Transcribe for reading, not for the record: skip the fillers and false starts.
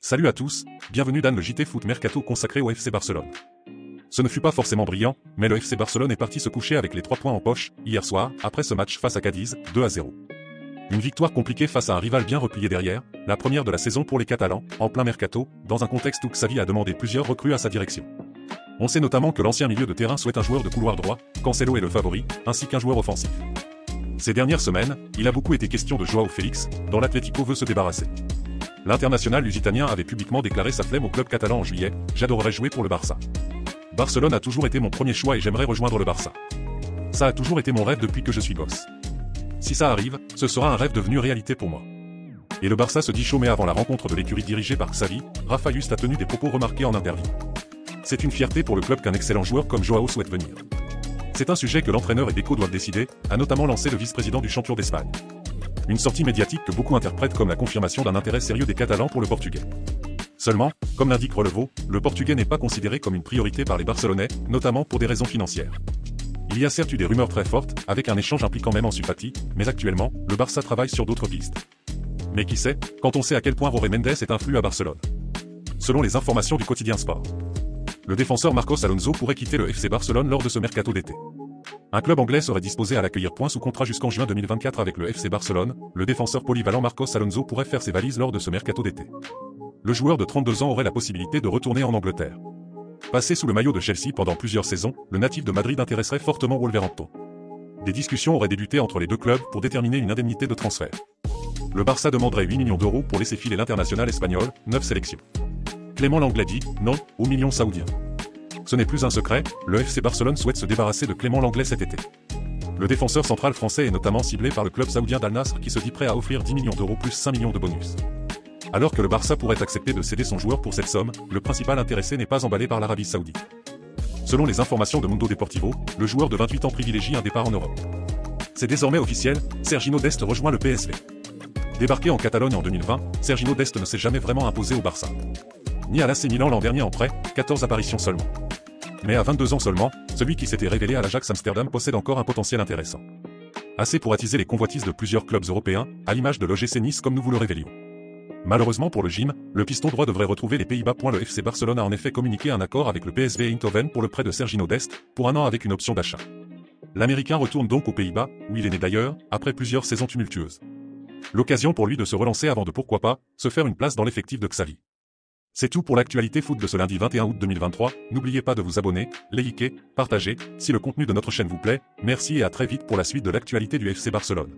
Salut à tous, bienvenue dans le JT Foot Mercato consacré au FC Barcelone. Ce ne fut pas forcément brillant, mais le FC Barcelone est parti se coucher avec les 3 points en poche, hier soir, après ce match face à Cadiz, 2-0. Une victoire compliquée face à un rival bien replié derrière, la première de la saison pour les Catalans, en plein mercato, dans un contexte où Xavi a demandé plusieurs recrues à sa direction. On sait notamment que l'ancien milieu de terrain souhaite un joueur de couloir droit, Cancelo est le favori, ainsi qu'un joueur offensif. Ces dernières semaines, il a beaucoup été question de Joao Félix, dont l'Atlético veut se débarrasser. L'international lusitanien avait publiquement déclaré sa flemme au club catalan en juillet, « J'adorerais jouer pour le Barça. Barcelone a toujours été mon premier choix et j'aimerais rejoindre le Barça. Ça a toujours été mon rêve depuis que je suis gosse. Si ça arrive, ce sera un rêve devenu réalité pour moi. » Et le Barça se dit chaud, mais avant la rencontre de l'écurie dirigée par Xavi, Rafa Just a tenu des propos remarqués en interview. C'est une fierté pour le club qu'un excellent joueur comme Joao souhaite venir. C'est un sujet que l'entraîneur et Deco doivent décider, a notamment lancé le vice-président du champion d'Espagne. Une sortie médiatique que beaucoup interprètent comme la confirmation d'un intérêt sérieux des Catalans pour le Portugais. Seulement, comme l'indique Relevo, le Portugais n'est pas considéré comme une priorité par les Barcelonais, notamment pour des raisons financières. Il y a certes eu des rumeurs très fortes, avec un échange impliquant même en sympathie, mais actuellement, le Barça travaille sur d'autres pistes. Mais qui sait, quand on sait à quel point Jorge Mendes est influent à Barcelone. Selon les informations du quotidien Sport, le défenseur Marcos Alonso pourrait quitter le FC Barcelone lors de ce mercato d'été. Un club anglais serait disposé à l'accueillir sous contrat jusqu'en juin 2024 avec le FC Barcelone. Le défenseur polyvalent Marcos Alonso pourrait faire ses valises lors de ce mercato d'été. Le joueur de 32 ans aurait la possibilité de retourner en Angleterre. Passé sous le maillot de Chelsea pendant plusieurs saisons, le natif de Madrid intéresserait fortement Wolverhampton. Des discussions auraient débuté entre les deux clubs pour déterminer une indemnité de transfert. Le Barça demanderait 8 millions d'euros pour laisser filer l'international espagnol, 9 sélections. Clément Lenglet dit non aux millions saoudiens. Ce n'est plus un secret, le FC Barcelone souhaite se débarrasser de Clément Lenglet cet été. Le défenseur central français est notamment ciblé par le club saoudien d'Al Nasr qui se dit prêt à offrir 10 millions d'euros plus 5 millions de bonus. Alors que le Barça pourrait accepter de céder son joueur pour cette somme, le principal intéressé n'est pas emballé par l'Arabie Saoudite. Selon les informations de Mundo Deportivo, le joueur de 28 ans privilégie un départ en Europe. C'est désormais officiel, Serginho Dest rejoint le PSV. Débarqué en Catalogne en 2020, Serginho Dest ne s'est jamais vraiment imposé au Barça. Ni à l'AC Milan l'an dernier en prêt, 14 apparitions seulement. Mais à 22 ans seulement, celui qui s'était révélé à l'Ajax Amsterdam possède encore un potentiel intéressant. Assez pour attiser les convoitises de plusieurs clubs européens, à l'image de l'OGC Nice comme nous vous le révélions. Malheureusement pour le gym, le piston droit devrait retrouver les Pays-Bas. Le FC Barcelone a en effet communiqué un accord avec le PSV Eindhoven pour le prêt de Serginho Dest, pour un an avec une option d'achat. L'Américain retourne donc aux Pays-Bas, où il est né d'ailleurs, après plusieurs saisons tumultueuses. L'occasion pour lui de se relancer avant de pourquoi pas, se faire une place dans l'effectif de Xavi. C'est tout pour l'actualité foot de ce lundi 21 août 2023, n'oubliez pas de vous abonner, liker, partager, si le contenu de notre chaîne vous plaît, merci et à très vite pour la suite de l'actualité du FC Barcelone.